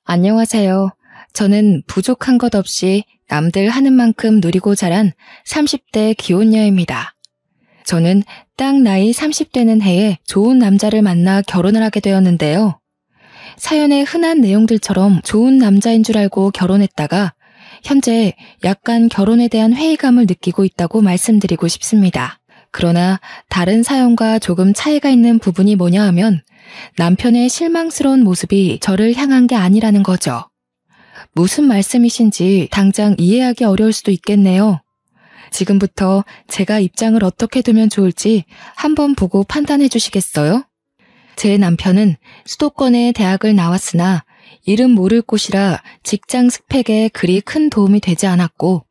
안녕하세요. 저는 부족한 것 없이 남들 하는 만큼 누리고 자란 30대 기혼녀입니다. 저는 딱 나이 30되는 해에 좋은 남자를 만나 결혼을 하게 되었는데요. 사연의 흔한 내용들처럼 좋은 남자인 줄 알고 결혼했다가 현재 약간 결혼에 대한 회의감을 느끼고 있다고 말씀드리고 싶습니다. 그러나 다른 사연과 조금 차이가 있는 부분이 뭐냐 하면 남편의 실망스러운 모습이 저를 향한 게 아니라는 거죠. 무슨 말씀이신지 당장 이해하기 어려울 수도 있겠네요. 지금부터 제가 입장을 어떻게 두면 좋을지 한번 보고 판단해 주시겠어요? 제 남편은 수도권의 대학을 나왔으나 이름 모를 곳이라 직장 스펙에 그리 큰 도움이 되지 않았고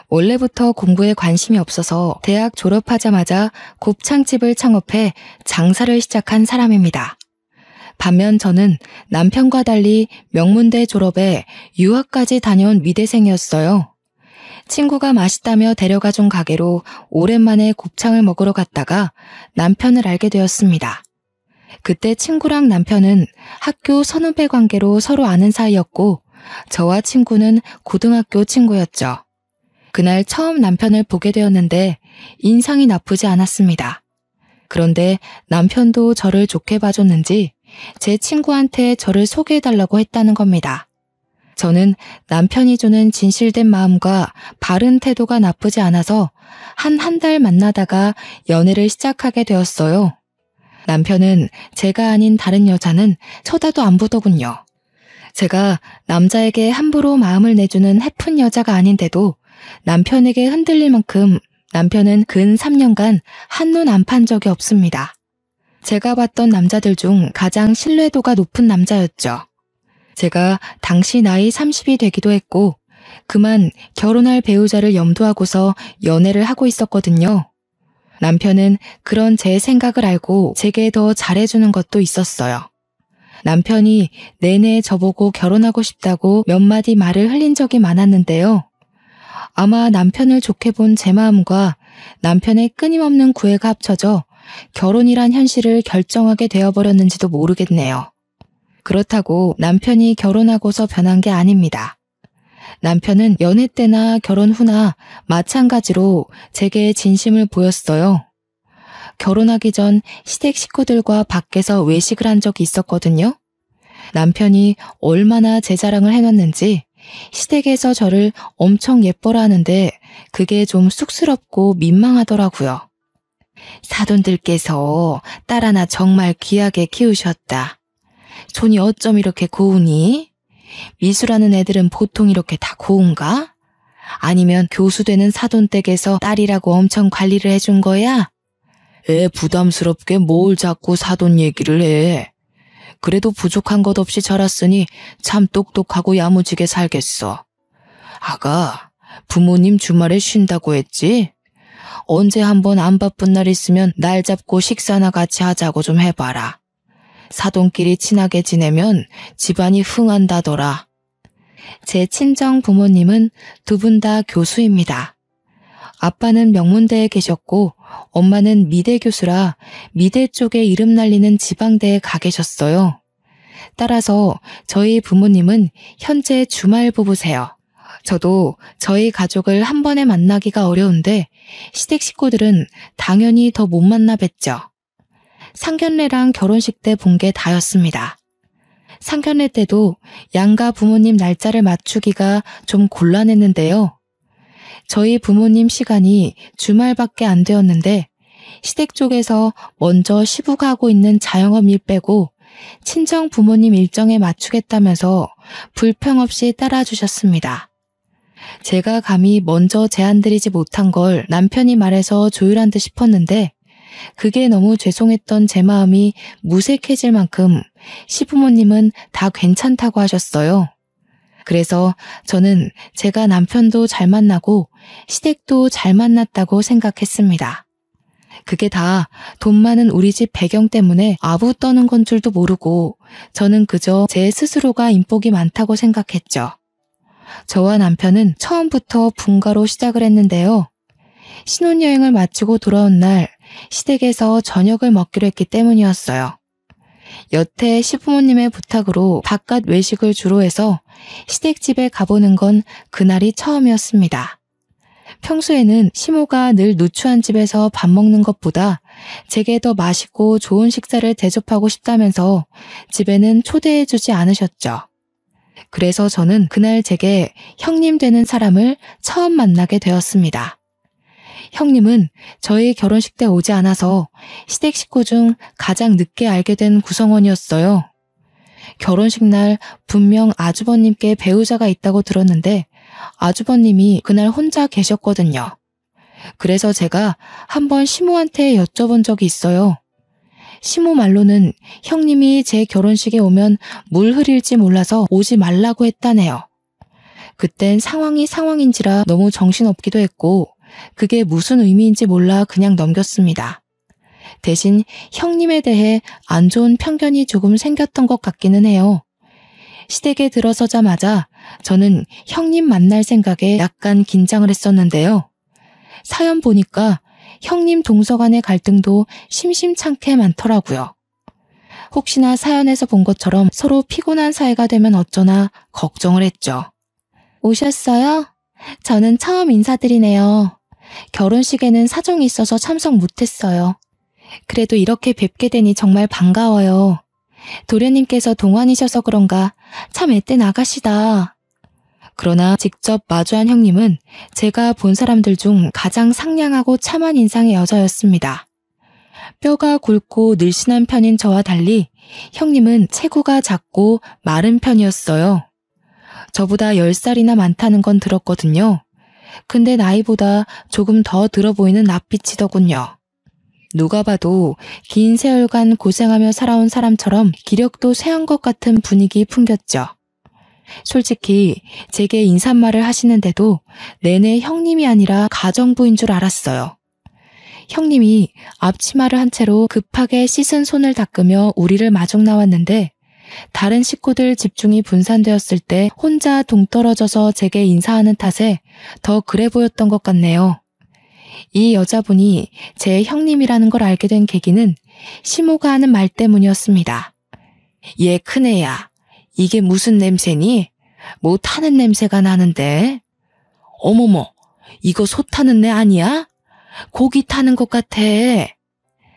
원래부터 공부에 관심이 없어서 대학 졸업하자마자 곱창집을 창업해 장사를 시작한 사람입니다. 반면 저는 남편과 달리 명문대 졸업에 유학까지 다녀온 미대생이었어요. 친구가 맛있다며 데려가준 가게로 오랜만에 곱창을 먹으러 갔다가 남편을 알게 되었습니다. 그때 친구랑 남편은 학교 선후배 관계로 서로 아는 사이였고 저와 친구는 고등학교 친구였죠. 그날 처음 남편을 보게 되었는데 인상이 나쁘지 않았습니다. 그런데 남편도 저를 좋게 봐줬는지 제 친구한테 저를 소개해달라고 했다는 겁니다. 저는 남편이 주는 진실된 마음과 바른 태도가 나쁘지 않아서 한 달 만나다가 연애를 시작하게 되었어요. 남편은 제가 아닌 다른 여자는 쳐다도 안 보더군요. 제가 남자에게 함부로 마음을 내주는 해픈 여자가 아닌데도 남편에게 흔들릴 만큼 남편은 근 3년간 한눈 안 판 적이 없습니다. 제가 봤던 남자들 중 가장 신뢰도가 높은 남자였죠. 제가 당시 나이 30이 되기도 했고 그만 결혼할 배우자를 염두하고서 연애를 하고 있었거든요. 남편은 그런 제 생각을 알고 제게 더 잘해주는 것도 있었어요. 남편이 내내 저보고 결혼하고 싶다고 몇 마디 말을 흘린 적이 많았는데요. 아마 남편을 좋게 본 제 마음과 남편의 끊임없는 구애가 합쳐져 결혼이란 현실을 결정하게 되어버렸는지도 모르겠네요. 그렇다고 남편이 결혼하고서 변한 게 아닙니다. 남편은 연애 때나 결혼 후나 마찬가지로 제게 진심을 보였어요. 결혼하기 전 시댁 식구들과 밖에서 외식을 한 적이 있었거든요. 남편이 얼마나 제 자랑을 해놨는지 시댁에서 저를 엄청 예뻐라 하는데 그게 좀 쑥스럽고 민망하더라고요. 사돈들께서 딸 하나 정말 귀하게 키우셨다. 손이 어쩜 이렇게 고우니? 미수라는 애들은 보통 이렇게 다 고운가? 아니면 교수 되는 사돈 댁에서 딸이라고 엄청 관리를 해준 거야? 애 부담스럽게 뭘 자꾸 사돈 얘기를 해. 그래도 부족한 것 없이 자랐으니 참 똑똑하고 야무지게 살겠어. 아가, 부모님 주말에 쉰다고 했지? 언제 한번 안 바쁜 날 있으면 날 잡고 식사나 같이 하자고 좀 해봐라. 사돈끼리 친하게 지내면 집안이 흥한다더라. 제 친정 부모님은 두 분 다 교수입니다. 아빠는 명문대에 계셨고 엄마는 미대 교수라 미대 쪽에 이름 날리는 지방대에 가 계셨어요. 따라서 저희 부모님은 현재 주말 부부세요. 저도 저희 가족을 한 번에 만나기가 어려운데 시댁 식구들은 당연히 더 못 만나 뵀죠. 상견례랑 결혼식 때 본 게 다였습니다. 상견례 때도 양가 부모님 날짜를 맞추기가 좀 곤란했는데요. 저희 부모님 시간이 주말밖에 안 되었는데 시댁 쪽에서 먼저 시부가 하고 있는 자영업 일 빼고 친정 부모님 일정에 맞추겠다면서 불평 없이 따라주셨습니다. 제가 감히 먼저 제안드리지 못한 걸 남편이 말해서 조율한 듯 싶었는데 그게 너무 죄송했던 제 마음이 무색해질 만큼 시부모님은 다 괜찮다고 하셨어요. 그래서 저는 제가 남편도 잘 만나고 시댁도 잘 만났다고 생각했습니다. 그게 다 돈 많은 우리 집 배경 때문에 아부 떠는 건 줄도 모르고 저는 그저 제 스스로가 인복이 많다고 생각했죠. 저와 남편은 처음부터 분가로 시작을 했는데요. 신혼여행을 마치고 돌아온 날 시댁에서 저녁을 먹기로 했기 때문이었어요. 여태 시부모님의 부탁으로 바깥 외식을 주로 해서 시댁집에 가보는 건 그날이 처음이었습니다. 평소에는 시모가 늘 누추한 집에서 밥 먹는 것보다 제게 더 맛있고 좋은 식사를 대접하고 싶다면서 집에는 초대해주지 않으셨죠. 그래서 저는 그날 제게 형님 되는 사람을 처음 만나게 되었습니다. 형님은 저희 결혼식 때 오지 않아서 시댁 식구 중 가장 늦게 알게 된 구성원이었어요. 결혼식 날 분명 아주버님께 배우자가 있다고 들었는데 아주버님이 그날 혼자 계셨거든요. 그래서 제가 한번 시모한테 여쭤본 적이 있어요. 시모 말로는 형님이 제 결혼식에 오면 물 흐릴지 몰라서 오지 말라고 했다네요. 그땐 상황이 상황인지라 너무 정신없기도 했고 그게 무슨 의미인지 몰라 그냥 넘겼습니다. 대신 형님에 대해 안 좋은 편견이 조금 생겼던 것 같기는 해요. 시댁에 들어서자마자 저는 형님 만날 생각에 약간 긴장을 했었는데요. 사연 보니까 형님 동서 간의 갈등도 심심찮게 많더라고요. 혹시나 사연에서 본 것처럼 서로 피곤한 사이가 되면 어쩌나 걱정을 했죠. 오셨어요? 저는 처음 인사드리네요. 결혼식에는 사정이 있어서 참석 못했어요. 그래도 이렇게 뵙게 되니 정말 반가워요. 도련님께서 동안이셔서 그런가 참 앳된 아가씨다. 그러나 직접 마주한 형님은 제가 본 사람들 중 가장 상냥하고 참한 인상의 여자였습니다. 뼈가 굵고 늘씬한 편인 저와 달리 형님은 체구가 작고 마른 편이었어요. 저보다 10살이나 많다는 건 들었거든요. 근데 나이보다 조금 더 들어 보이는 낯빛이더군요. 누가 봐도 긴 세월간 고생하며 살아온 사람처럼 기력도 쇠한 것 같은 분위기 풍겼죠. 솔직히 제게 인사말을 하시는데도 내내 형님이 아니라 가정부인 줄 알았어요. 형님이 앞치마를 한 채로 급하게 씻은 손을 닦으며 우리를 마중 나왔는데 다른 식구들 집중이 분산되었을 때 혼자 동떨어져서 제게 인사하는 탓에 더 그래 보였던 것 같네요. 이 여자분이 제 형님이라는 걸 알게 된 계기는 시모가 하는 말 때문이었습니다. 얘 큰애야, 이게 무슨 냄새니? 뭐 타는 냄새가 나는데? 어머머, 이거 소 타는 애 아니야? 고기 타는 것 같아.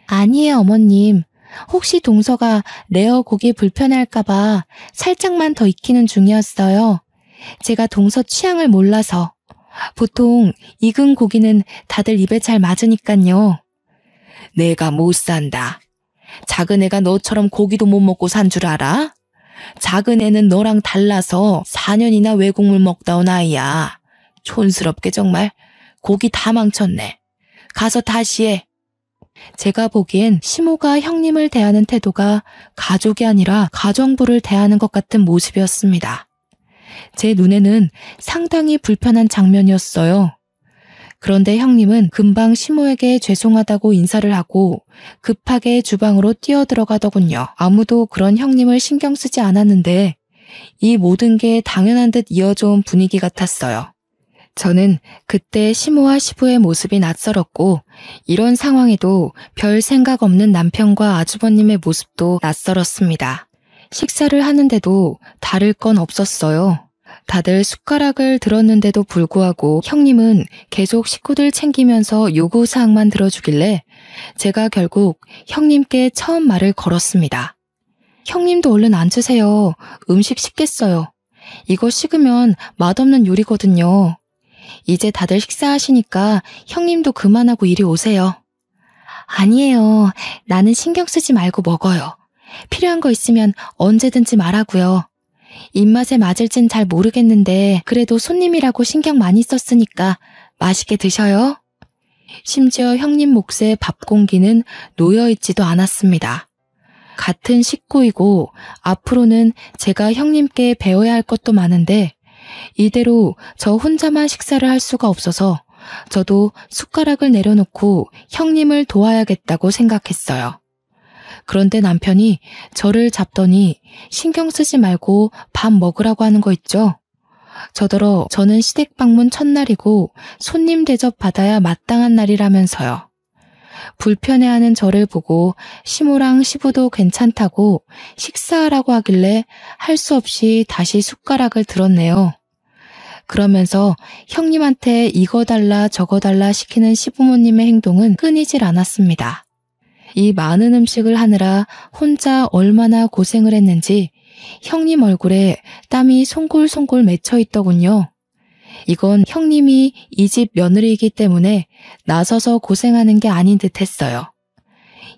아니에요, 어머님. 혹시 동서가 레어 고기 불편할까봐 살짝만 더 익히는 중이었어요. 제가 동서 취향을 몰라서. 보통 익은 고기는 다들 입에 잘 맞으니깐요. 내가 못 산다. 작은 애가 너처럼 고기도 못 먹고 산 줄 알아? 작은 애는 너랑 달라서 4년이나 외국물 먹다 온 아이야. 촌스럽게 정말. 고기 다 망쳤네. 가서 다시 해. 제가 보기엔 시모가 형님을 대하는 태도가 가족이 아니라 가정부를 대하는 것 같은 모습이었습니다. 제 눈에는 상당히 불편한 장면이었어요. 그런데 형님은 금방 시모에게 죄송하다고 인사를 하고 급하게 주방으로 뛰어들어가더군요. 아무도 그런 형님을 신경 쓰지 않았는데 이 모든 게 당연한 듯 이어져 온 분위기 같았어요. 저는 그때 시모와 시부의 모습이 낯설었고 이런 상황에도 별 생각 없는 남편과 아주버님의 모습도 낯설었습니다. 식사를 하는데도 다를 건 없었어요. 다들 숟가락을 들었는데도 불구하고 형님은 계속 식구들 챙기면서 요구사항만 들어주길래 제가 결국 형님께 처음 말을 걸었습니다. 형님도 얼른 앉으세요. 음식 식겠어요. 이거 식으면 맛없는 요리거든요. 이제 다들 식사하시니까 형님도 그만하고 이리 오세요. 아니에요. 나는 신경 쓰지 말고 먹어요. 필요한 거 있으면 언제든지 말하고요. 입맛에 맞을진 잘 모르겠는데 그래도 손님이라고 신경 많이 썼으니까 맛있게 드셔요. 심지어 형님 몫의 밥 공기는 놓여있지도 않았습니다. 같은 식구이고 앞으로는 제가 형님께 배워야 할 것도 많은데 이대로 저 혼자만 식사를 할 수가 없어서 저도 숟가락을 내려놓고 형님을 도와야겠다고 생각했어요. 그런데 남편이 저를 잡더니 신경 쓰지 말고 밥 먹으라고 하는 거 있죠. 저더러 저는 시댁 방문 첫날이고 손님 대접 받아야 마땅한 날이라면서요. 불편해하는 저를 보고 시모랑 시부도 괜찮다고 식사하라고 하길래 할 수 없이 다시 숟가락을 들었네요. 그러면서 형님한테 이거 달라 저거 달라 시키는 시부모님의 행동은 끊이질 않았습니다. 이 많은 음식을 하느라 혼자 얼마나 고생을 했는지 형님 얼굴에 땀이 송골송골 맺혀 있더군요. 이건 형님이 이 집 며느리이기 때문에 나서서 고생하는 게 아닌 듯 했어요.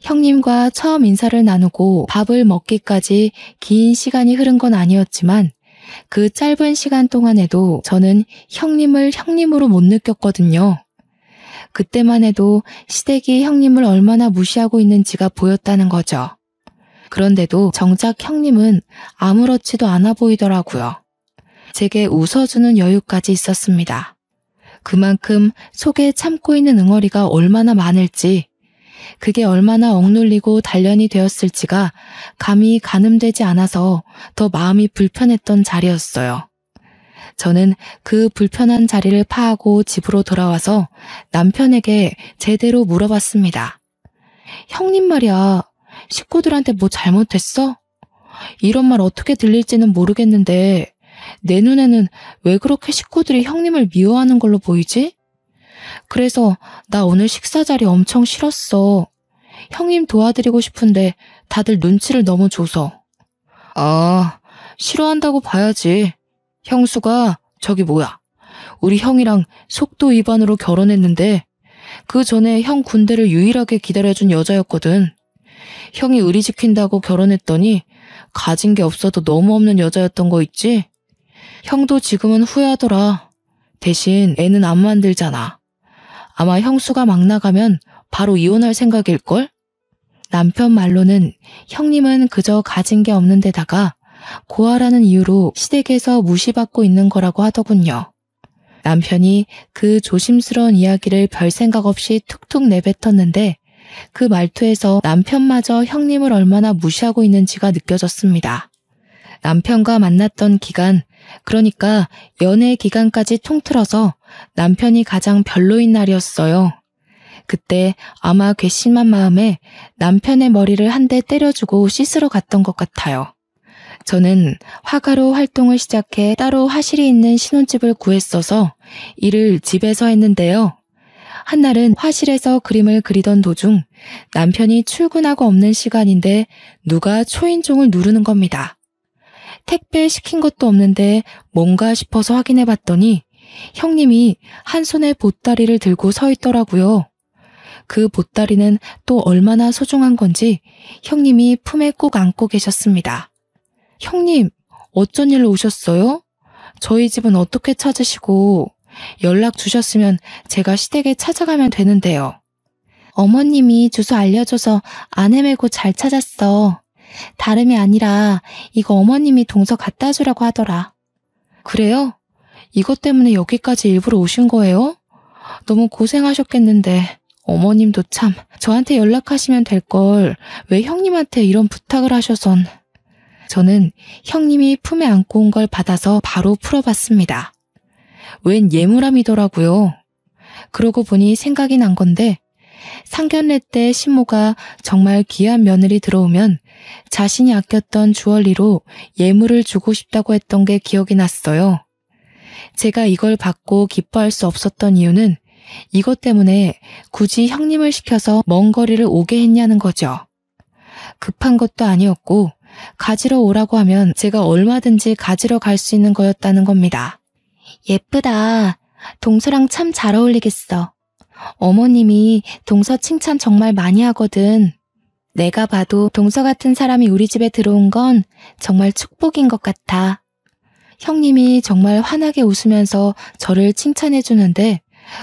형님과 처음 인사를 나누고 밥을 먹기까지 긴 시간이 흐른 건 아니었지만 그 짧은 시간 동안에도 저는 형님을 형님으로 못 느꼈거든요. 그때만 해도 시댁이 형님을 얼마나 무시하고 있는지가 보였다는 거죠. 그런데도 정작 형님은 아무렇지도 않아 보이더라고요. 제게 웃어주는 여유까지 있었습니다. 그만큼 속에 참고 있는 응어리가 얼마나 많을지, 그게 얼마나 억눌리고 단련이 되었을지가 감히 가늠되지 않아서 더 마음이 불편했던 자리였어요. 저는 그 불편한 자리를 파하고 집으로 돌아와서 남편에게 제대로 물어봤습니다. 형님 말이야, 식구들한테 뭐 잘못했어? 이런 말 어떻게 들릴지는 모르겠는데 내 눈에는 왜 그렇게 식구들이 형님을 미워하는 걸로 보이지? 그래서 나 오늘 식사 자리 엄청 싫었어. 형님 도와드리고 싶은데 다들 눈치를 너무 줘서. 아, 싫어한다고 봐야지. 형수가 저기 뭐야. 우리 형이랑 속도 위반으로 결혼했는데 그 전에 형 군대를 유일하게 기다려준 여자였거든. 형이 의리 지킨다고 결혼했더니 가진 게 없어도 너무 없는 여자였던 거 있지? 형도 지금은 후회하더라. 대신 애는 안 만들잖아. 아마 형수가 막 나가면 바로 이혼할 생각일걸? 남편 말로는 형님은 그저 가진 게 없는 데다가 고아라는 이유로 시댁에서 무시받고 있는 거라고 하더군요. 남편이 그 조심스러운 이야기를 별 생각 없이 툭툭 내뱉었는데 그 말투에서 남편마저 형님을 얼마나 무시하고 있는지가 느껴졌습니다. 남편과 만났던 기간, 그러니까 연애 기간까지 통틀어서 남편이 가장 별로인 날이었어요. 그때 아마 괘씸한 마음에 남편의 머리를 한 대 때려주고 씻으러 갔던 것 같아요. 저는 화가로 활동을 시작해 따로 화실이 있는 신혼집을 구했어서 일을 집에서 했는데요. 한날은 화실에서 그림을 그리던 도중 남편이 출근하고 없는 시간인데 누가 초인종을 누르는 겁니다. 택배 시킨 것도 없는데 뭔가 싶어서 확인해 봤더니 형님이 한 손에 보따리를 들고 서 있더라고요. 그 보따리는 또 얼마나 소중한 건지 형님이 품에 꼭 안고 계셨습니다. 형님, 어쩐 일로 오셨어요? 저희 집은 어떻게 찾으시고 연락 주셨으면 제가 시댁에 찾아가면 되는데요. 어머님이 주소 알려줘서 안 헤매고 잘 찾았어. 다름이 아니라 이거 어머님이 동서 갖다 주라고 하더라. 그래요? 이것 때문에 여기까지 일부러 오신 거예요? 너무 고생하셨겠는데 어머님도 참 저한테 연락하시면 될 걸 왜 형님한테 이런 부탁을 하셔선. 저는 형님이 품에 안고 온 걸 받아서 바로 풀어봤습니다. 웬 예물함이더라고요. 그러고 보니 생각이 난 건데 상견례 때 신모가 정말 귀한 며느리 들어오면 자신이 아꼈던 주얼리로 예물을 주고 싶다고 했던 게 기억이 났어요. 제가 이걸 받고 기뻐할 수 없었던 이유는 이것 때문에 굳이 형님을 시켜서 먼 거리를 오게 했냐는 거죠. 급한 것도 아니었고 가지러 오라고 하면 제가 얼마든지 가지러 갈 수 있는 거였다는 겁니다. 예쁘다. 동서랑 참 잘 어울리겠어. 어머님이 동서 칭찬 정말 많이 하거든. 내가 봐도 동서 같은 사람이 우리 집에 들어온 건 정말 축복인 것 같아. 형님이 정말 환하게 웃으면서 저를 칭찬해 주는데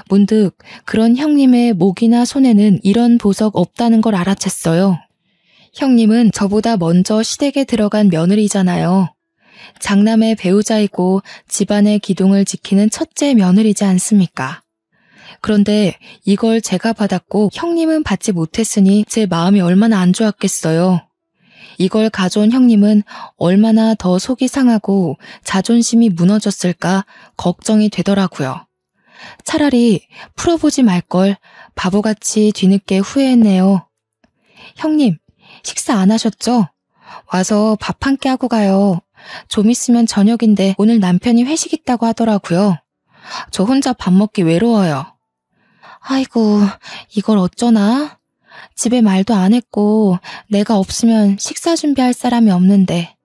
문득 그런 형님의 목이나 손에는 이런 보석 없다는 걸 알아챘어요. 형님은 저보다 먼저 시댁에 들어간 며느리잖아요. 장남의 배우자이고 집안의 기둥을 지키는 첫째 며느리지 않습니까? 그런데 이걸 제가 받았고 형님은 받지 못했으니 제 마음이 얼마나 안 좋았겠어요. 이걸 가져온 형님은 얼마나 더 속이 상하고 자존심이 무너졌을까 걱정이 되더라고요. 차라리 풀어보지 말걸 바보같이 뒤늦게 후회했네요. 형님, 식사 안 하셨죠? 와서 밥 한 끼 하고 가요. 좀 있으면 저녁인데 오늘 남편이 회식 있다고 하더라고요. 저 혼자 밥 먹기 외로워요. 아이고, 이걸 어쩌나? 집에 말도 안 했고 내가 없으면 식사 준비할 사람이 없는데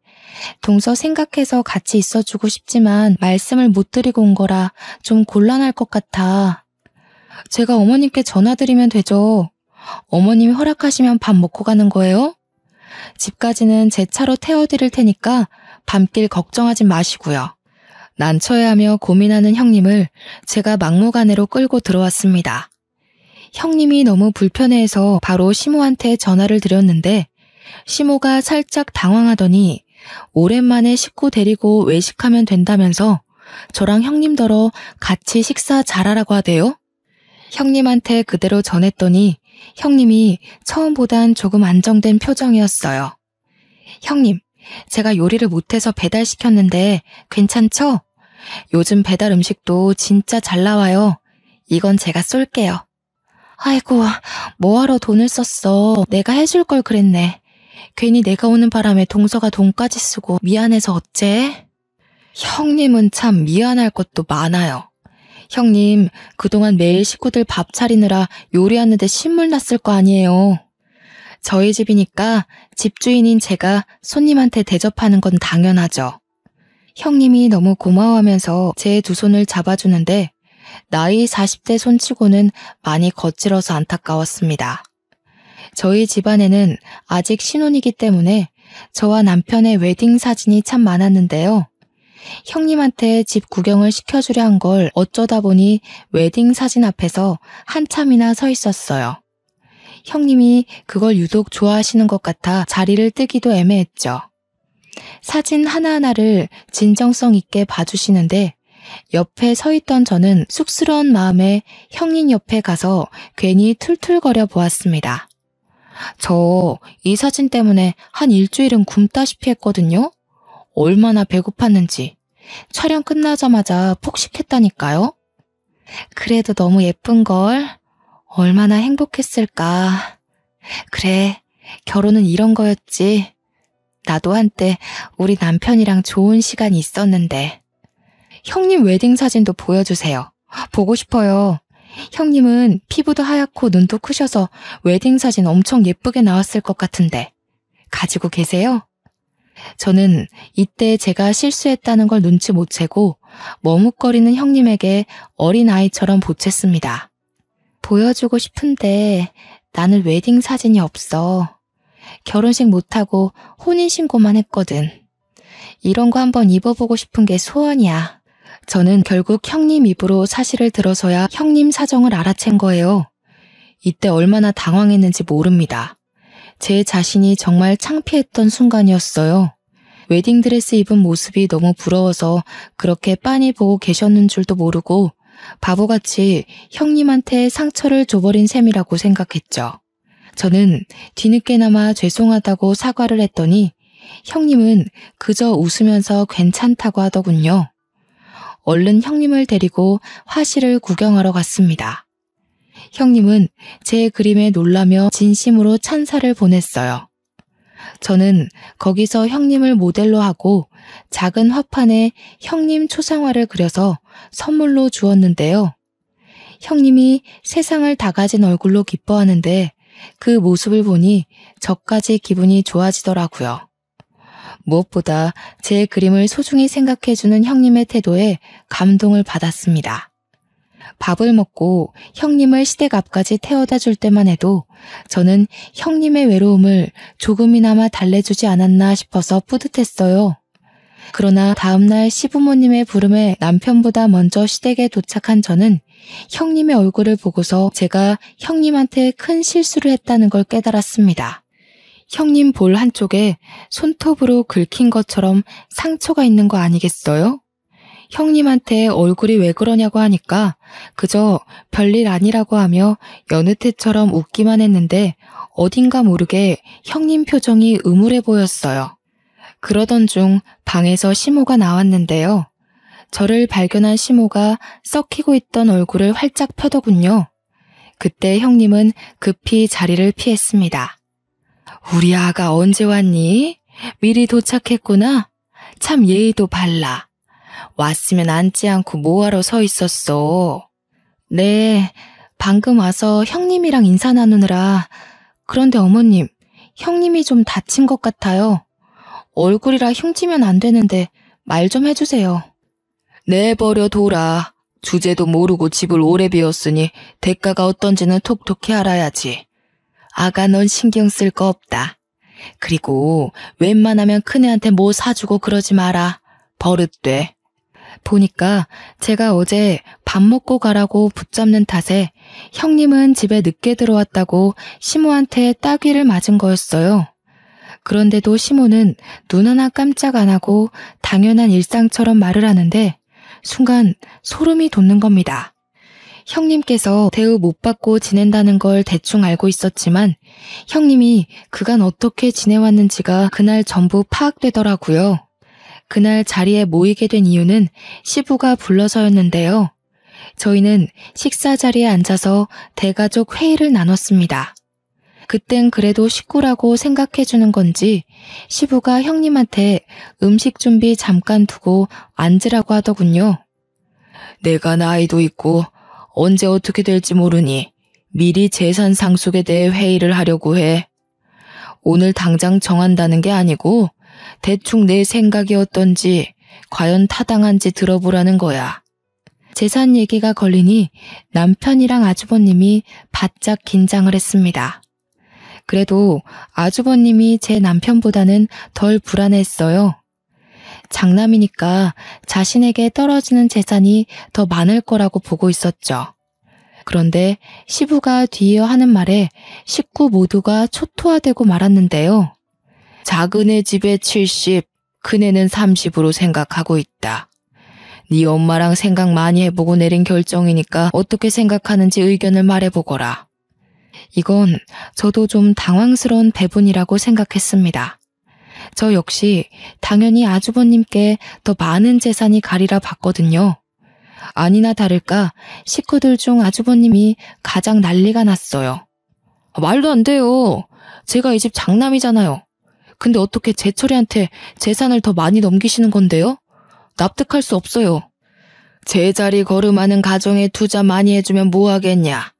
동서 생각해서 같이 있어주고 싶지만 말씀을 못 드리고 온 거라 좀 곤란할 것 같아. 제가 어머님께 전화드리면 되죠. 어머님이 허락하시면 밥 먹고 가는 거예요? 집까지는 제 차로 태워드릴 테니까 밤길 걱정하지 마시고요. 난처해하며 고민하는 형님을 제가 막무가내로 끌고 들어왔습니다. 형님이 너무 불편해해서 바로 시모한테 전화를 드렸는데 시모가 살짝 당황하더니 오랜만에 식구 데리고 외식하면 된다면서 저랑 형님더러 같이 식사 잘하라고 하대요. 형님한테 그대로 전했더니 형님이 처음보단 조금 안정된 표정이었어요. 형님, 제가 요리를 못해서 배달시켰는데 괜찮죠? 요즘 배달 음식도 진짜 잘 나와요. 이건 제가 쏠게요. 아이고, 뭐하러 돈을 썼어. 내가 해줄 걸 그랬네. 괜히 내가 오는 바람에 동서가 돈까지 쓰고 미안해서 어째? 형님은 참 미안할 것도 많아요. 형님, 그동안 매일 식구들 밥 차리느라 요리하는데 신물 났을 거 아니에요. 저희 집이니까 집주인인 제가 손님한테 대접하는 건 당연하죠. 형님이 너무 고마워하면서 제 두 손을 잡아주는데 나이 40대 손치고는 많이 거칠어서 안타까웠습니다. 저희 집안에는 아직 신혼이기 때문에 저와 남편의 웨딩 사진이 참 많았는데요. 형님한테 집 구경을 시켜주려 한 걸 어쩌다 보니 웨딩 사진 앞에서 한참이나 서 있었어요. 형님이 그걸 유독 좋아하시는 것 같아 자리를 뜨기도 애매했죠. 사진 하나하나를 진정성 있게 봐주시는데 옆에 서 있던 저는 쑥스러운 마음에 형님 옆에 가서 괜히 툴툴거려 보았습니다. 저 이 사진 때문에 한 일주일은 굶다시피 했거든요. 얼마나 배고팠는지. 촬영 끝나자마자 폭식했다니까요. 그래도 너무 예쁜걸. 얼마나 행복했을까. 그래, 결혼은 이런 거였지. 나도 한때 우리 남편이랑 좋은 시간이 있었는데. 형님 웨딩 사진도 보여주세요. 보고 싶어요. 형님은 피부도 하얗고 눈도 크셔서 웨딩 사진 엄청 예쁘게 나왔을 것 같은데. 가지고 계세요? 저는 이때 제가 실수했다는 걸 눈치 못 채고 머뭇거리는 형님에게 어린아이처럼 보챘습니다. 보여주고 싶은데 나는 웨딩 사진이 없어. 결혼식 못하고 혼인신고만 했거든. 이런 거 한번 입어보고 싶은 게 소원이야. 저는 결국 형님 입으로 사실을 들어서야 형님 사정을 알아챈 거예요. 이때 얼마나 당황했는지 모릅니다. 제 자신이 정말 창피했던 순간이었어요. 웨딩드레스 입은 모습이 너무 부러워서 그렇게 빤히 보고 계셨는 줄도 모르고 바보같이 형님한테 상처를 줘버린 셈이라고 생각했죠. 저는 뒤늦게나마 죄송하다고 사과를 했더니 형님은 그저 웃으면서 괜찮다고 하더군요. 얼른 형님을 데리고 화실을 구경하러 갔습니다. 형님은 제 그림에 놀라며 진심으로 찬사를 보냈어요. 저는 거기서 형님을 모델로 하고 작은 화판에 형님 초상화를 그려서 선물로 주었는데요. 형님이 세상을 다 가진 얼굴로 기뻐하는데 그 모습을 보니 저까지 기분이 좋아지더라고요. 무엇보다 제 그림을 소중히 생각해주는 형님의 태도에 감동을 받았습니다. 밥을 먹고 형님을 시댁 앞까지 태워다 줄 때만 해도 저는 형님의 외로움을 조금이나마 달래주지 않았나 싶어서 뿌듯했어요. 그러나 다음날 시부모님의 부름에 남편보다 먼저 시댁에 도착한 저는 형님의 얼굴을 보고서 제가 형님한테 큰 실수를 했다는 걸 깨달았습니다. 형님 볼 한쪽에 손톱으로 긁힌 것처럼 상처가 있는 거 아니겠어요? 형님한테 얼굴이 왜 그러냐고 하니까 그저 별일 아니라고 하며 여느 때처럼 웃기만 했는데 어딘가 모르게 형님 표정이 음울해 보였어요. 그러던 중 방에서 시모가 나왔는데요. 저를 발견한 시모가 썩히고 있던 얼굴을 활짝 펴더군요. 그때 형님은 급히 자리를 피했습니다. 우리 아가 언제 왔니? 미리 도착했구나. 참 예의도 발라. 왔으면 앉지 않고 뭐하러 서 있었어? 네, 방금 와서 형님이랑 인사 나누느라. 그런데 어머님, 형님이 좀 다친 것 같아요. 얼굴이라 흉지면 안 되는데 말 좀 해주세요. 내버려 둬라. 주제도 모르고 집을 오래 비웠으니 대가가 어떤지는 톡톡히 알아야지. 아가 넌 신경 쓸 거 없다. 그리고 웬만하면 큰애한테 뭐 사주고 그러지 마라. 버릇돼. 보니까 제가 어제 밥 먹고 가라고 붙잡는 탓에 형님은 집에 늦게 들어왔다고 시모한테 따귀를 맞은 거였어요. 그런데도 시모는 눈 하나 깜짝 안 하고 당연한 일상처럼 말을 하는데 순간 소름이 돋는 겁니다. 형님께서 대우 못 받고 지낸다는 걸 대충 알고 있었지만 형님이 그간 어떻게 지내왔는지가 그날 전부 파악되더라고요. 그날 자리에 모이게 된 이유는 시부가 불러서였는데요. 저희는 식사 자리에 앉아서 대가족 회의를 나눴습니다. 그땐 그래도 식구라고 생각해주는 건지 시부가 형님한테 음식 준비 잠깐 두고 앉으라고 하더군요. 내가 나이도 있고 언제 어떻게 될지 모르니 미리 재산 상속에 대해 회의를 하려고 해. 오늘 당장 정한다는 게 아니고 대충 내 생각이 어떤지 과연 타당한지 들어보라는 거야. 재산 얘기가 걸리니 남편이랑 아주버님이 바짝 긴장을 했습니다. 그래도 아주버님이 제 남편보다는 덜 불안했어요. 장남이니까 자신에게 떨어지는 재산이 더 많을 거라고 보고 있었죠. 그런데 시부가 뒤이어 하는 말에 식구 모두가 초토화되고 말았는데요. 작은애 집에 70, 큰애는 30으로 생각하고 있다. 네 엄마랑 생각 많이 해보고 내린 결정이니까 어떻게 생각하는지 의견을 말해보거라. 이건 저도 좀 당황스러운 배분이라고 생각했습니다. 저 역시 당연히 아주버님께 더 많은 재산이 가리라 봤거든요. 아니나 다를까 식구들 중 아주버님이 가장 난리가 났어요. 말도 안 돼요. 제가 이 집 장남이잖아요. 근데 어떻게 제철이한테 재산을 더 많이 넘기시는 건데요? 납득할 수 없어요. 제자리 걸음하는 가정에 투자 많이 해주면 뭐 하겠냐.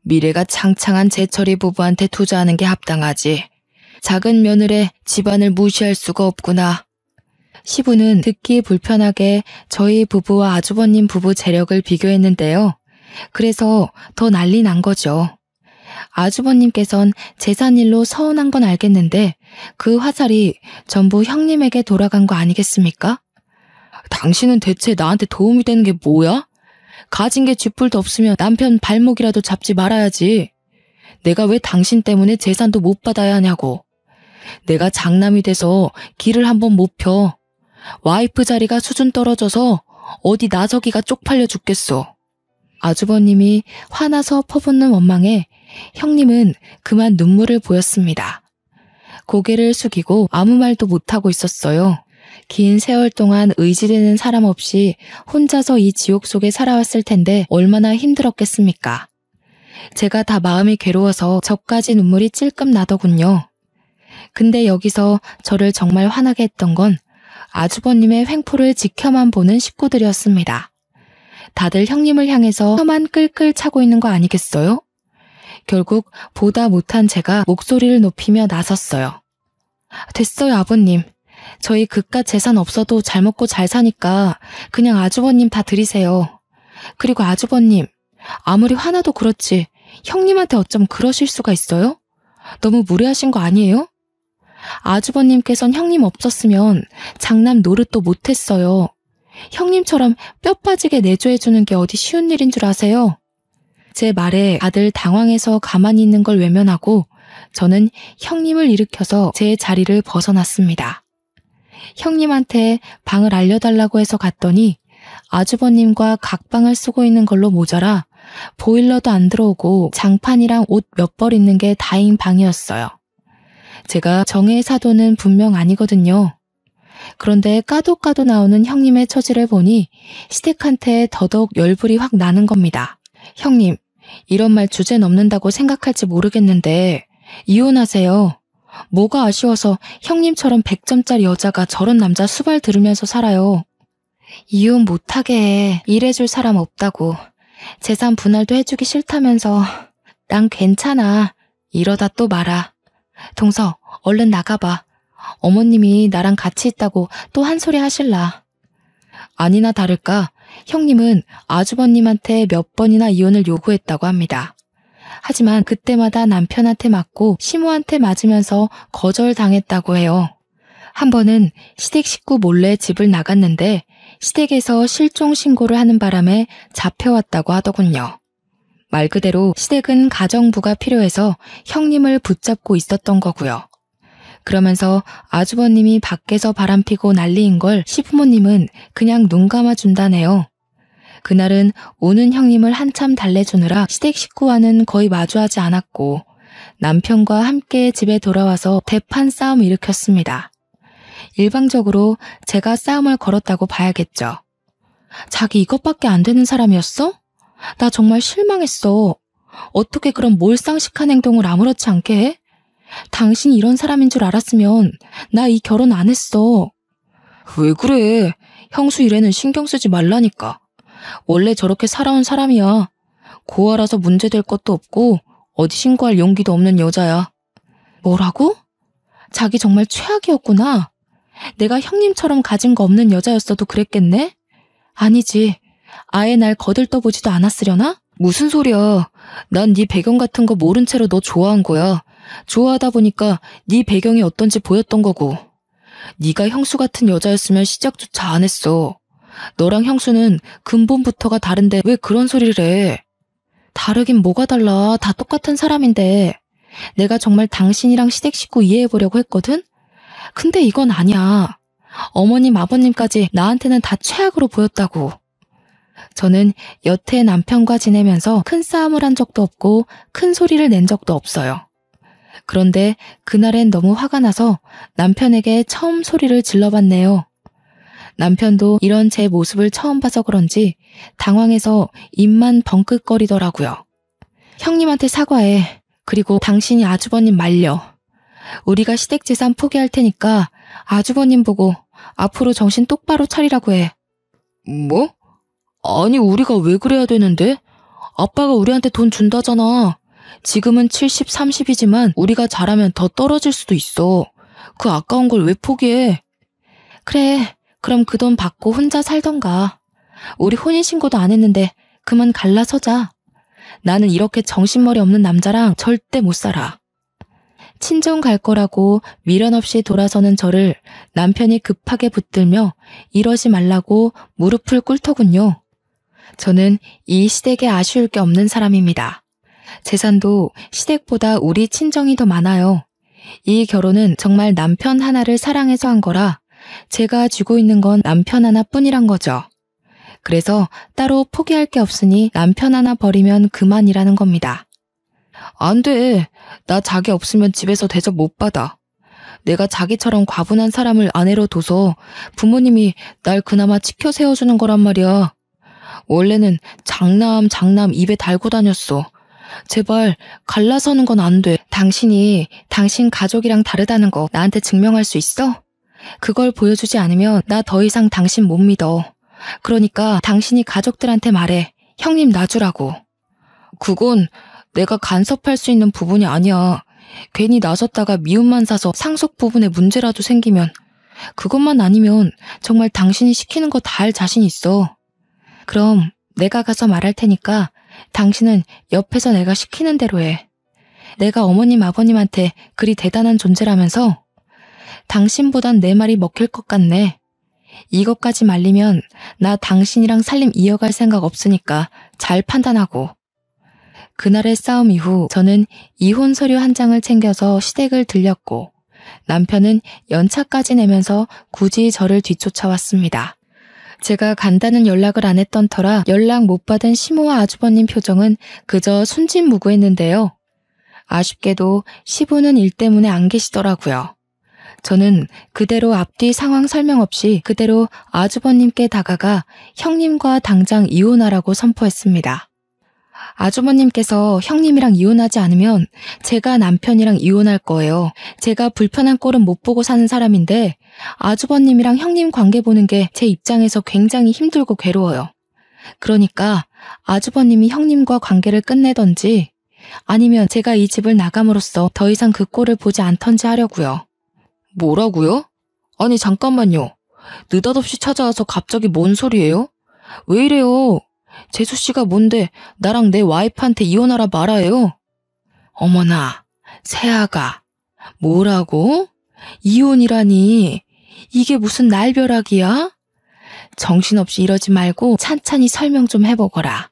미래가 창창한 제철이 부부한테 투자하는 게 합당하지. 작은 며느리의 집안을 무시할 수가 없구나. 시부는 듣기 불편하게 저희 부부와 아주버님 부부 재력을 비교했는데요. 그래서 더 난리 난 거죠. 아주버님께선 재산일로 서운한 건 알겠는데 그 화살이 전부 형님에게 돌아간 거 아니겠습니까? 당신은 대체 나한테 도움이 되는 게 뭐야? 가진 게 쥐뿔도 없으면 남편 발목이라도 잡지 말아야지. 내가 왜 당신 때문에 재산도 못 받아야 하냐고. 내가 장남이 돼서 길을 한번 못 펴. 와이프 자리가 수준 떨어져서 어디 나서기가 쪽팔려 죽겠어. 아주버님이 화나서 퍼붓는 원망에 형님은 그만 눈물을 보였습니다. 고개를 숙이고 아무 말도 못하고 있었어요. 긴 세월 동안 의지되는 사람 없이 혼자서 이 지옥 속에 살아왔을 텐데 얼마나 힘들었겠습니까? 제가 다 마음이 괴로워서 저까지 눈물이 찔끔 나더군요. 근데 여기서 저를 정말 화나게 했던 건 아주버님의 횡포를 지켜만 보는 식구들이었습니다. 다들 형님을 향해서 혀만 끌끌 차고 있는 거 아니겠어요? 결국 보다 못한 제가 목소리를 높이며 나섰어요. 됐어요, 아버님. 저희 그깟 재산 없어도 잘 먹고 잘 사니까 그냥 아주버님 다 드리세요. 그리고 아주버님, 아무리 화나도 그렇지 형님한테 어쩜 그러실 수가 있어요? 너무 무례하신 거 아니에요? 아주버님께선 형님 없었으면 장남 노릇도 못했어요. 형님처럼 뼈 빠지게 내조해주는 게 어디 쉬운 일인 줄 아세요? 제 말에 다들 당황해서 가만히 있는 걸 외면하고 저는 형님을 일으켜서 제 자리를 벗어났습니다. 형님한테 방을 알려달라고 해서 갔더니 아주버님과 각방을 쓰고 있는 걸로 모자라 보일러도 안 들어오고 장판이랑 옷 몇 벌 있는 게 다인 방이었어요. 제가 정의 사도는 분명 아니거든요. 그런데 까도 나오는 형님의 처지를 보니 시댁한테 더더욱 열불이 확 나는 겁니다. 형님, 이런 말 주제 넘는다고 생각할지 모르겠는데 이혼하세요. 뭐가 아쉬워서 형님처럼 100점짜리 여자가 저런 남자 수발 들으면서 살아요. 이혼 못하게 해. 일해줄 사람 없다고. 재산 분할도 해주기 싫다면서. 난 괜찮아. 이러다 또 말아. 동서, 얼른 나가봐. 어머님이 나랑 같이 있다고 또 한 소리 하실라. 아니나 다를까 형님은 아주버님한테 몇 번이나 이혼을 요구했다고 합니다. 하지만 그때마다 남편한테 맞고 시모한테 맞으면서 거절당했다고 해요. 한 번은 시댁 식구 몰래 집을 나갔는데 시댁에서 실종 신고를 하는 바람에 잡혀왔다고 하더군요. 말 그대로 시댁은 가정부가 필요해서 형님을 붙잡고 있었던 거고요. 그러면서 아주버님이 밖에서 바람피고 난리인 걸 시부모님은 그냥 눈 감아준다네요. 그날은 오는 형님을 한참 달래주느라 시댁 식구와는 거의 마주하지 않았고 남편과 함께 집에 돌아와서 대판 싸움 일으켰습니다. 일방적으로 제가 싸움을 걸었다고 봐야겠죠. 자기 이것밖에 안 되는 사람이었어? 나 정말 실망했어. 어떻게 그런 몰상식한 행동을 아무렇지 않게 해? 당신이 이런 사람인 줄 알았으면 나 이 결혼 안 했어. 왜 그래? 형수 일에는 신경 쓰지 말라니까. 원래 저렇게 살아온 사람이야. 고아라서 문제될 것도 없고 어디 신고할 용기도 없는 여자야. 뭐라고? 자기 정말 최악이었구나. 내가 형님처럼 가진 거 없는 여자였어도 그랬겠네? 아니지. 아예 날 거들떠보지도 않았으려나? 무슨 소리야. 난 네 배경 같은 거 모른 채로 너 좋아한 거야. 좋아하다 보니까 네 배경이 어떤지 보였던 거고. 네가 형수 같은 여자였으면 시작조차 안 했어. 너랑 형수는 근본부터가 다른데 왜 그런 소리를 해? 다르긴 뭐가 달라. 다 똑같은 사람인데. 내가 정말 당신이랑 시댁 식구 이해해보려고 했거든? 근데 이건 아니야. 어머님, 아버님까지 나한테는 다 최악으로 보였다고. 저는 여태 남편과 지내면서 큰 싸움을 한 적도 없고 큰 소리를 낸 적도 없어요. 그런데 그날엔 너무 화가 나서 남편에게 처음 소리를 질러봤네요. 남편도 이런 제 모습을 처음 봐서 그런지 당황해서 입만 벙긋거리더라고요. 형님한테 사과해. 그리고 당신이 아주버님 말려. 우리가 시댁 재산 포기할 테니까 아주버님 보고 앞으로 정신 똑바로 차리라고 해. 뭐? 아니 우리가 왜 그래야 되는데? 아빠가 우리한테 돈 준다잖아. 지금은 70, 30이지만 우리가 잘하면 더 떨어질 수도 있어. 그 아까운 걸 왜 포기해? 그래, 그럼 그 돈 받고 혼자 살던가. 우리 혼인신고도 안 했는데 그만 갈라서자. 나는 이렇게 정신머리 없는 남자랑 절대 못 살아. 친정 갈 거라고 미련 없이 돌아서는 저를 남편이 급하게 붙들며 이러지 말라고 무릎을 꿇더군요. 저는 이 시댁에 아쉬울 게 없는 사람입니다. 재산도 시댁보다 우리 친정이 더 많아요. 이 결혼은 정말 남편 하나를 사랑해서 한 거라 제가 쥐고 있는 건 남편 하나뿐이란 거죠. 그래서 따로 포기할 게 없으니 남편 하나 버리면 그만이라는 겁니다. 안 돼. 나 자기 없으면 집에서 대접 못 받아. 내가 자기처럼 과분한 사람을 아내로 둬서 부모님이 날 그나마 지켜 세워주는 거란 말이야. 원래는 장남 입에 달고 다녔어. 제발 갈라서는 건 안 돼. 당신이 당신 가족이랑 다르다는 거 나한테 증명할 수 있어? 그걸 보여주지 않으면 나 더 이상 당신 못 믿어. 그러니까 당신이 가족들한테 말해. 형님 놔주라고. 그건 내가 간섭할 수 있는 부분이 아니야. 괜히 나섰다가 미움만 사서 상속 부분에 문제라도 생기면 그것만 아니면 정말 당신이 시키는 거 다 할 자신 있어. 그럼 내가 가서 말할 테니까 당신은 옆에서 내가 시키는 대로 해. 내가 어머님 아버님한테 그리 대단한 존재라면서? 당신보단 내 말이 먹힐 것 같네. 이것까지 말리면 나 당신이랑 살림 이어갈 생각 없으니까 잘 판단하고. 그날의 싸움 이후 저는 이혼 서류 한 장을 챙겨서 시댁을 들렸고 남편은 연차까지 내면서 굳이 저를 뒤쫓아왔습니다. 제가 간다는 연락을 안 했던 터라 연락 못 받은 시모와 아주버님 표정은 그저 순진무구했는데요. 아쉽게도 시부는 일 때문에 안 계시더라고요. 저는 그대로 앞뒤 상황 설명 없이 그대로 아주버님께 다가가 형님과 당장 이혼하라고 선포했습니다. 아주버님께서 형님이랑 이혼하지 않으면 제가 남편이랑 이혼할 거예요. 제가 불편한 꼴은 못 보고 사는 사람인데 아주버님이랑 형님 관계 보는 게 제 입장에서 굉장히 힘들고 괴로워요. 그러니까 아주버님이 형님과 관계를 끝내던지 아니면 제가 이 집을 나감으로써 더 이상 그 꼴을 보지 않던지 하려고요. 뭐라고요? 아니 잠깐만요. 느닷없이 찾아와서 갑자기 뭔 소리예요? 왜 이래요? 재수씨가 뭔데 나랑 내 와이프한테 이혼하라 말아요? 어머나, 새아가. 뭐라고? 이혼이라니. 이게 무슨 날벼락이야? 정신없이 이러지 말고 찬찬히 설명 좀 해보거라.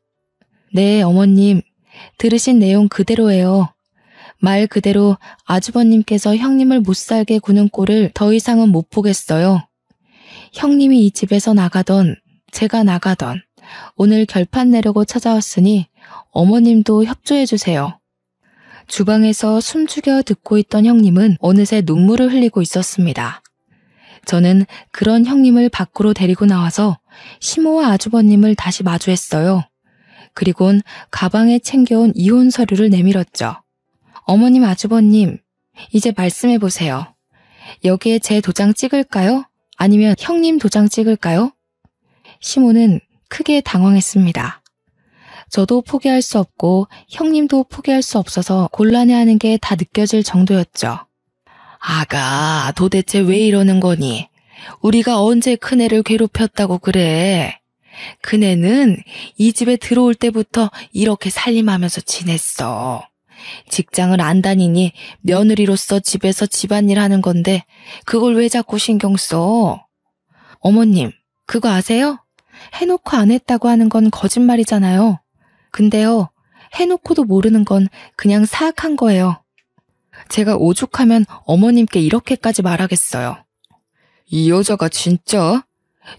네, 어머님. 들으신 내용 그대로예요. 말 그대로 아주버님께서 형님을 못살게 구는 꼴을 더 이상은 못 보겠어요. 형님이 이 집에서 나가던 제가 나가던 오늘 결판 내려고 찾아왔으니 어머님도 협조해주세요. 주방에서 숨죽여 듣고 있던 형님은 어느새 눈물을 흘리고 있었습니다. 저는 그런 형님을 밖으로 데리고 나와서 시모와 아주버님을 다시 마주했어요. 그리곤 가방에 챙겨온 이혼 서류를 내밀었죠. 어머님, 아주버님, 이제 말씀해보세요. 여기에 제 도장 찍을까요? 아니면 형님 도장 찍을까요? 시모는 크게 당황했습니다. 저도 포기할 수 없고 형님도 포기할 수 없어서 곤란해하는 게 다 느껴질 정도였죠. 아가, 도대체 왜 이러는 거니? 우리가 언제 큰애를 괴롭혔다고 그래? 큰애는 이 집에 들어올 때부터 이렇게 살림하면서 지냈어. 직장을 안 다니니 며느리로서 집에서 집안일 하는 건데 그걸 왜 자꾸 신경 써? 어머님, 그거 아세요? 해놓고 안 했다고 하는 건 거짓말이잖아요. 근데요, 해놓고도 모르는 건 그냥 사악한 거예요. 제가 오죽하면 어머님께 이렇게까지 말하겠어요. 이 여자가 진짜?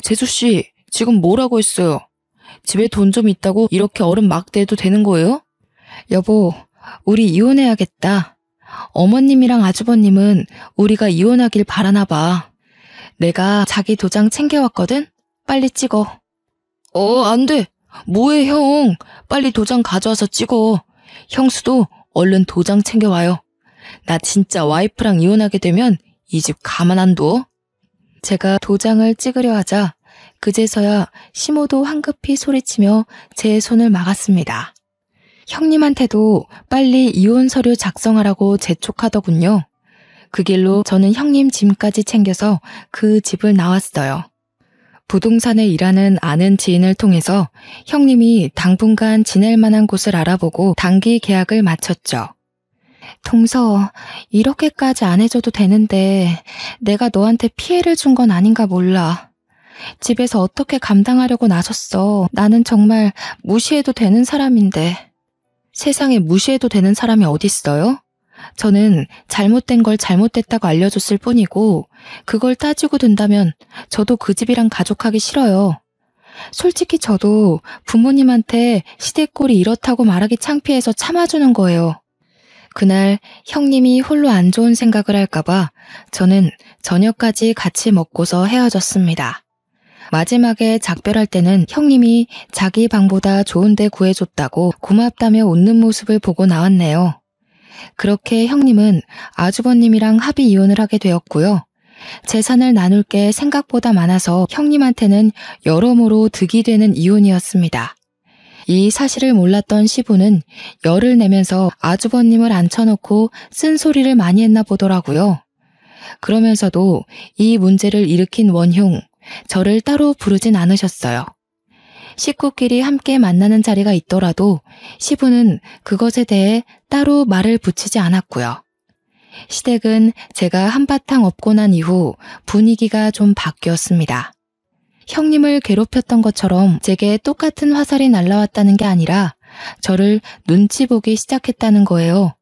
재수씨, 지금 뭐라고 했어요? 집에 돈 좀 있다고 이렇게 어른 막대해도 되는 거예요? 여보, 우리 이혼해야겠다. 어머님이랑 아주버님은 우리가 이혼하길 바라나 봐. 내가 자기 도장 챙겨왔거든? 빨리 찍어. 안 돼. 뭐해, 형. 빨리 도장 가져와서 찍어. 형수도 얼른 도장 챙겨와요. 나 진짜 와이프랑 이혼하게 되면 이 집 가만 안 둬. 제가 도장을 찍으려 하자 그제서야 시모도 황급히 소리치며 제 손을 막았습니다. 형님한테도 빨리 이혼 서류 작성하라고 재촉하더군요. 그 길로 저는 형님 짐까지 챙겨서 그 집을 나왔어요. 부동산에 일하는 아는 지인을 통해서 형님이 당분간 지낼 만한 곳을 알아보고 단기 계약을 마쳤죠. 동서, 이렇게까지 안 해줘도 되는데 내가 너한테 피해를 준 건 아닌가 몰라. 집에서 어떻게 감당하려고 나섰어. 나는 정말 무시해도 되는 사람인데. 세상에 무시해도 되는 사람이 어딨어요? 저는 잘못된 걸 잘못됐다고 알려줬을 뿐이고 그걸 따지고 든다면 저도 그 집이랑 가족하기 싫어요. 솔직히 저도 부모님한테 시댁꼴이 이렇다고 말하기 창피해서 참아주는 거예요. 그날 형님이 홀로 안 좋은 생각을 할까봐 저는 저녁까지 같이 먹고서 헤어졌습니다. 마지막에 작별할 때는 형님이 자기 방보다 좋은 데 구해줬다고 고맙다며 웃는 모습을 보고 나왔네요. 그렇게 형님은 아주버님이랑 합의 이혼을 하게 되었고요. 재산을 나눌 게 생각보다 많아서 형님한테는 여러모로 득이 되는 이혼이었습니다. 이 사실을 몰랐던 시부는 열을 내면서 아주버님을 앉혀놓고 쓴소리를 많이 했나 보더라고요. 그러면서도 이 문제를 일으킨 원흉, 저를 따로 부르진 않으셨어요. 식구끼리 함께 만나는 자리가 있더라도 시부는 그것에 대해 따로 말을 붙이지 않았고요. 시댁은 제가 한바탕 업고 난 이후 분위기가 좀 바뀌었습니다. 형님을 괴롭혔던 것처럼 제게 똑같은 화살이 날라왔다는 게 아니라 저를 눈치 보기 시작했다는 거예요.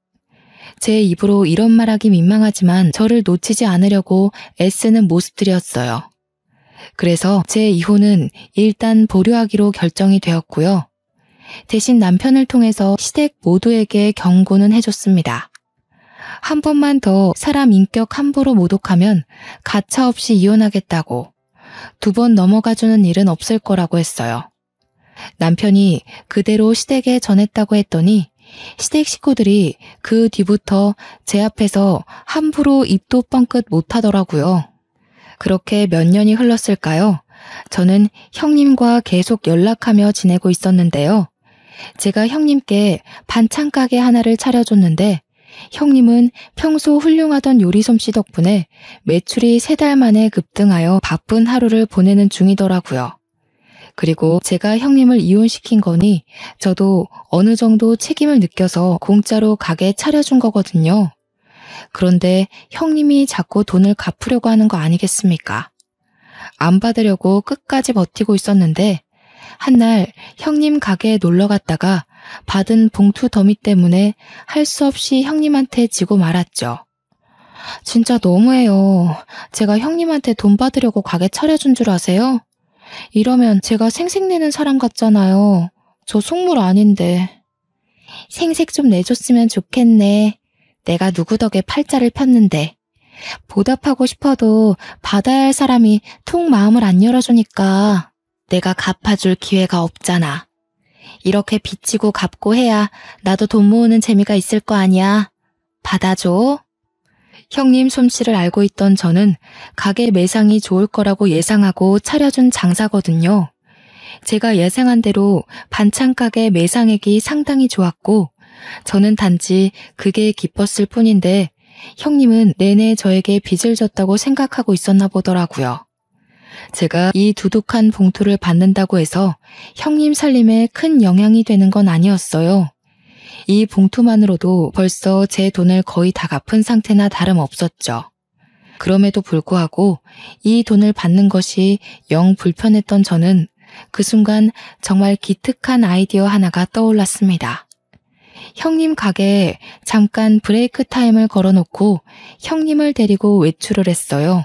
제 입으로 이런 말하기 민망하지만 저를 놓치지 않으려고 애쓰는 모습들이었어요. 그래서 제 이혼은 일단 보류하기로 결정이 되었고요. 대신 남편을 통해서 시댁 모두에게 경고는 해줬습니다. 한 번만 더 사람 인격 함부로 모독하면 가차없이 이혼하겠다고, 2번 넘어가주는 일은 없을 거라고 했어요. 남편이 그대로 시댁에 전했다고 했더니 시댁 식구들이 그 뒤부터 제 앞에서 함부로 입도 뻥끗 못하더라고요. 그렇게 몇 년이 흘렀을까요? 저는 형님과 계속 연락하며 지내고 있었는데요. 제가 형님께 반찬 가게 하나를 차려줬는데 형님은 평소 훌륭하던 요리 솜씨 덕분에 매출이 3달 만에 급등하여 바쁜 하루를 보내는 중이더라고요. 그리고 제가 형님을 이혼시킨 거니 저도 어느 정도 책임을 느껴서 공짜로 가게 차려준 거거든요. 그런데 형님이 자꾸 돈을 갚으려고 하는 거 아니겠습니까? 안 받으려고 끝까지 버티고 있었는데 한날 형님 가게에 놀러 갔다가 받은 봉투 더미 때문에 할 수 없이 형님한테 지고 말았죠. 진짜 너무해요. 제가 형님한테 돈 받으려고 가게 차려준 줄 아세요? 이러면 제가 생색내는 사람 같잖아요. 저 속물 아닌데. 생색 좀 내줬으면 좋겠네. 내가 누구 덕에 팔자를 폈는데. 보답하고 싶어도 받아야 할 사람이 통 마음을 안 열어주니까 내가 갚아줄 기회가 없잖아. 이렇게 빚지고 갚고 해야 나도 돈 모으는 재미가 있을 거 아니야. 받아줘. 형님 솜씨를 알고 있던 저는 가게 매상이 좋을 거라고 예상하고 차려준 장사거든요. 제가 예상한 대로 반찬 가게 매상액이 상당히 좋았고 저는 단지 그게 기뻤을 뿐인데 형님은 내내 저에게 빚을 졌다고 생각하고 있었나 보더라고요. 제가 이 두둑한 봉투를 받는다고 해서 형님 살림에 큰 영향이 되는 건 아니었어요. 이 봉투만으로도 벌써 제 돈을 거의 다 갚은 상태나 다름없었죠. 그럼에도 불구하고 이 돈을 받는 것이 영 불편했던 저는 그 순간 정말 기특한 아이디어 하나가 떠올랐습니다. 형님 가게에 잠깐 브레이크 타임을 걸어놓고 형님을 데리고 외출을 했어요.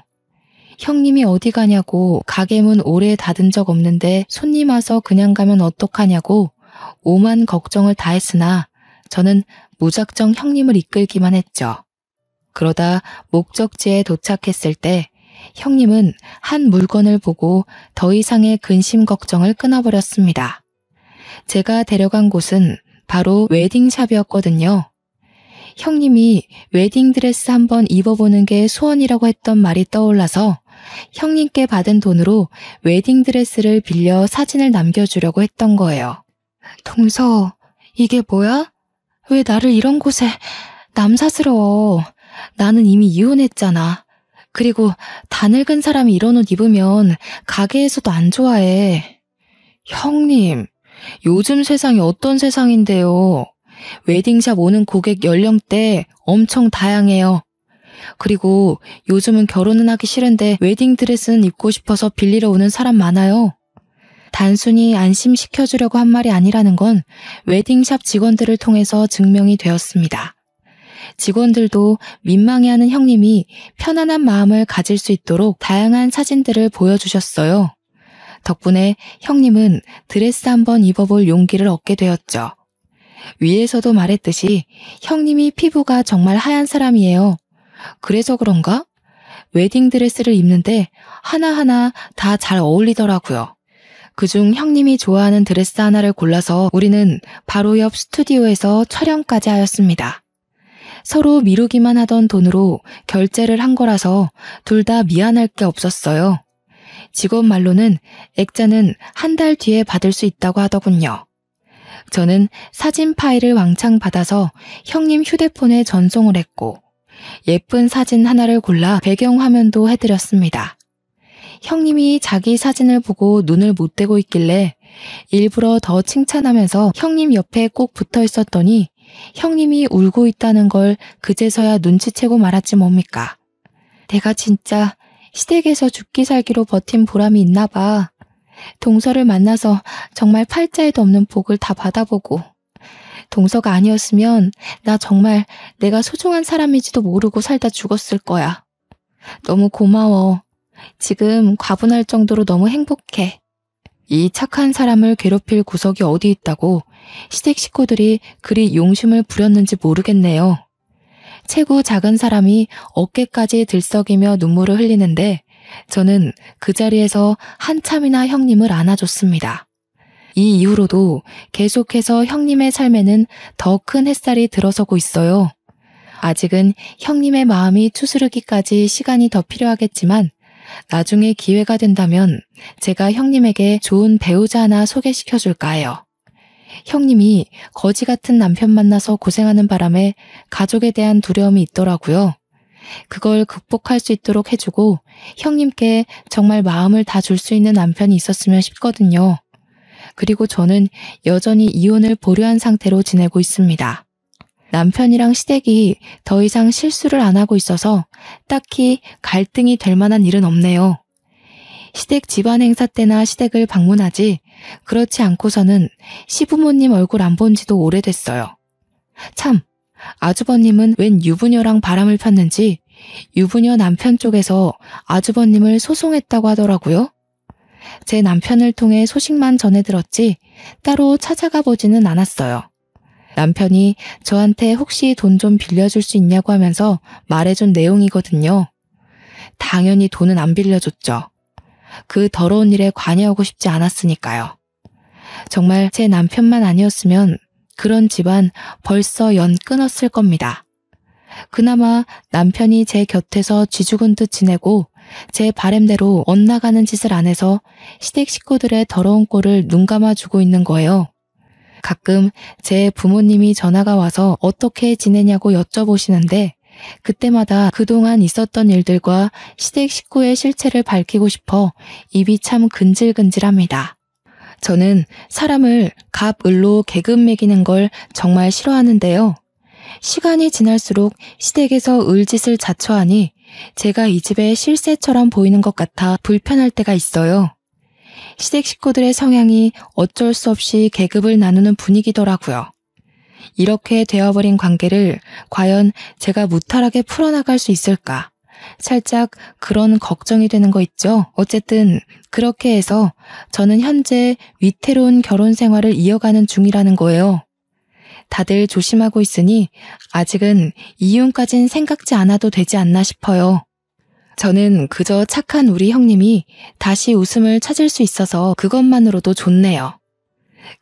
형님이 어디 가냐고 가게 문 오래 닫은 적 없는데 손님 와서 그냥 가면 어떡하냐고 오만 걱정을 다 했으나 저는 무작정 형님을 이끌기만 했죠. 그러다 목적지에 도착했을 때 형님은 한 물건을 보고 더 이상의 근심 걱정을 끊어버렸습니다. 제가 데려간 곳은 바로 웨딩샵이었거든요. 형님이 웨딩드레스 한번 입어보는 게 소원이라고 했던 말이 떠올라서 형님께 받은 돈으로 웨딩드레스를 빌려 사진을 남겨주려고 했던 거예요. 동서, 이게 뭐야? 왜 나를 이런 곳에 남사스러워. 나는 이미 이혼했잖아. 그리고 다 늙은 사람이 이런 옷 입으면 가게에서도 안 좋아해. 형님, 요즘 세상이 어떤 세상인데요. 웨딩샵 오는 고객 연령대 엄청 다양해요. 그리고 요즘은 결혼은 하기 싫은데 웨딩드레스는 입고 싶어서 빌리러 오는 사람 많아요. 단순히 안심시켜주려고 한 말이 아니라는 건 웨딩샵 직원들을 통해서 증명이 되었습니다. 직원들도 민망해하는 형님이 편안한 마음을 가질 수 있도록 다양한 사진들을 보여주셨어요. 덕분에 형님은 드레스 한번 입어볼 용기를 얻게 되었죠. 위에서도 말했듯이 형님이 피부가 정말 하얀 사람이에요. 그래서 그런가? 웨딩드레스를 입는데 하나하나 다 잘 어울리더라고요. 그중 형님이 좋아하는 드레스 하나를 골라서 우리는 바로 옆 스튜디오에서 촬영까지 하였습니다. 서로 미루기만 하던 돈으로 결제를 한 거라서 둘 다 미안할 게 없었어요. 직원 말로는 액자는 한 달 뒤에 받을 수 있다고 하더군요. 저는 사진 파일을 왕창 받아서 형님 휴대폰에 전송을 했고 예쁜 사진 하나를 골라 배경화면도 해드렸습니다. 형님이 자기 사진을 보고 눈을 못 떼고 있길래 일부러 더 칭찬하면서 형님 옆에 꼭 붙어 있었더니 형님이 울고 있다는 걸 그제서야 눈치채고 말았지 뭡니까. 내가 진짜 시댁에서 죽기 살기로 버틴 보람이 있나 봐. 동서를 만나서 정말 팔자에도 없는 복을 다 받아보고 동서가 아니었으면 나 정말 내가 소중한 사람인지도 모르고 살다 죽었을 거야. 너무 고마워. 지금 과분할 정도로 너무 행복해. 이 착한 사람을 괴롭힐 구석이 어디 있다고 시댁 식구들이 그리 용심을 부렸는지 모르겠네요. 체구 작은 사람이 어깨까지 들썩이며 눈물을 흘리는데 저는 그 자리에서 한참이나 형님을 안아줬습니다. 이 이후로도 계속해서 형님의 삶에는 더 큰 햇살이 들어서고 있어요. 아직은 형님의 마음이 추스르기까지 시간이 더 필요하겠지만 나중에 기회가 된다면 제가 형님에게 좋은 배우자 하나 소개시켜줄까 해요. 형님이 거지 같은 남편 만나서 고생하는 바람에 가족에 대한 두려움이 있더라고요. 그걸 극복할 수 있도록 해주고 형님께 정말 마음을 다 줄 수 있는 남편이 있었으면 싶거든요. 그리고 저는 여전히 이혼을 보류한 상태로 지내고 있습니다. 남편이랑 시댁이 더 이상 실수를 안 하고 있어서 딱히 갈등이 될 만한 일은 없네요. 시댁 집안 행사 때나 시댁을 방문하지 그렇지 않고서는 시부모님 얼굴 안 본 지도 오래됐어요. 참, 아주버님은 웬 유부녀랑 바람을 폈는지 유부녀 남편 쪽에서 아주버님을 소송했다고 하더라고요. 제 남편을 통해 소식만 전해 들었지 따로 찾아가 보지는 않았어요. 남편이 저한테 혹시 돈 좀 빌려줄 수 있냐고 하면서 말해준 내용이거든요. 당연히 돈은 안 빌려줬죠. 그 더러운 일에 관여하고 싶지 않았으니까요. 정말 제 남편만 아니었으면 그런 집안 벌써 연 끊었을 겁니다. 그나마 남편이 제 곁에서 쥐죽은 듯 지내고 제 바램대로 엇나가는 짓을 안 해서 시댁 식구들의 더러운 꼴을 눈감아주고 있는 거예요. 가끔 제 부모님이 전화가 와서 어떻게 지내냐고 여쭤보시는데 그때마다 그동안 있었던 일들과 시댁 식구의 실체를 밝히고 싶어 입이 참 근질근질합니다. 저는 사람을 갑, 을로 계급 매기는 걸 정말 싫어하는데요. 시간이 지날수록 시댁에서 을짓을 자처하니 제가 이 집의 실세처럼 보이는 것 같아 불편할 때가 있어요. 시댁 식구들의 성향이 어쩔 수 없이 계급을 나누는 분위기더라고요. 이렇게 되어버린 관계를 과연 제가 무탈하게 풀어나갈 수 있을까? 살짝 그런 걱정이 되는 거 있죠? 어쨌든 그렇게 해서 저는 현재 위태로운 결혼 생활을 이어가는 중이라는 거예요. 다들 조심하고 있으니 아직은 이혼까진 생각지 않아도 되지 않나 싶어요. 저는 그저 착한 우리 형님이 다시 웃음을 찾을 수 있어서 그것만으로도 좋네요.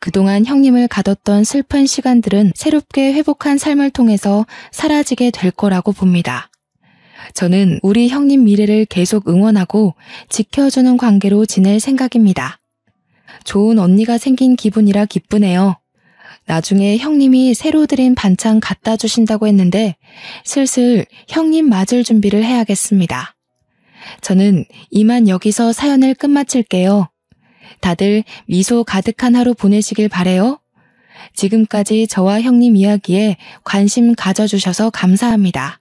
그동안 형님을 가뒀던 슬픈 시간들은 새롭게 회복한 삶을 통해서 사라지게 될 거라고 봅니다. 저는 우리 형님 미래를 계속 응원하고 지켜주는 관계로 지낼 생각입니다. 좋은 언니가 생긴 기분이라 기쁘네요. 나중에 형님이 새로 드린 반찬 갖다 주신다고 했는데 슬슬 형님 맞을 준비를 해야겠습니다. 저는 이만 여기서 사연을 끝마칠게요. 다들 미소 가득한 하루 보내시길 바래요. 지금까지 저와 형님 이야기에 관심 가져주셔서 감사합니다.